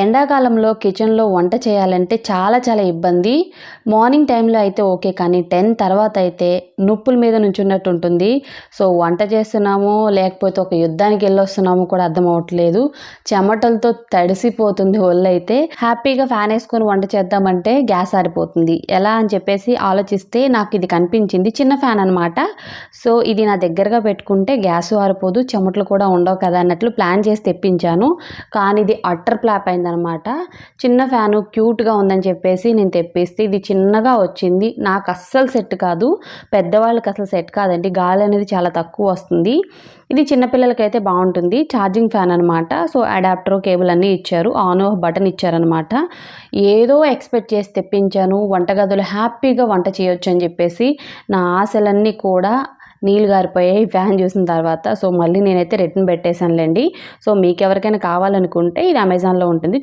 ఎండాకాలంలో కిచెన్లో వంట చేయాలంటే చాలా ఇబ్బంది. మార్నింగ్ టైంలో అయితే ఓకే. కానీ 10 తర్వాత అయితే నొప్పుల మీద నుంచున్నట్టు ఉంటుంది. సో వంట చేస్తున్నామో లేకపోతే ఒక యుద్ధానికి వెళ్ళొస్తున్నామో కూడా అర్థం అవ్వట్లేదు. చెమటలతో తడిసిపోతుంది ఒళ్ళైతే. హ్యాపీగా ఫ్యాన్ వేసుకొని వంట చేద్దామంటే గ్యాస్ ఆరిపోతుంది. ఎలా అని చెప్పేసి ఆలోచిస్తే నాకు ఇది కనిపించింది. చిన్న ఫ్యాన్ అనమాట. సో ఇది నా దగ్గరగా పెట్టుకుంటే గ్యాస్ ఆరిపోదు, చెమటలు కూడా ఉండవు కదా అన్నట్లు ప్లాన్ చేసి తెప్పించాను. కానీ ఇది అట్టర్ ఫ్లాప్ అయింది అనమాట. చిన్న ఫ్యాను క్యూట్గా ఉందని చెప్పేసి నేను తెప్పిస్తే ఇది చిన్నగా వచ్చింది. నాకు అస్సలు సెట్ కాదు, పెద్దవాళ్ళకి అసలు సెట్ కాదండి. గాలి అనేది చాలా తక్కువ వస్తుంది. ఇది చిన్నపిల్లలకైతే బాగుంటుంది. ఛార్జింగ్ ఫ్యాన్ అనమాట. సో అడాప్టర్, కేబుల్ అన్నీ ఇచ్చారు. ఆన్ ఆఫ్ బటన్ ఇచ్చారనమాట. ఏదో ఎక్స్పెక్ట్ చేసి తెప్పించాను. వంటగదిలో హ్యాపీగా వంట చేయొచ్చు అని చెప్పేసి నా ఆశలన్నీ కూడా నీళ్ళు గారిపోయాయి ఫ్యాన్ చూసిన తర్వాత. సో మళ్ళీ నేనైతే రిటర్న్ పెట్టేశానులేండి. సో మీకు ఎవరికైనా కావాలనుకుంటే ఇది అమెజాన్లో ఉంటుంది.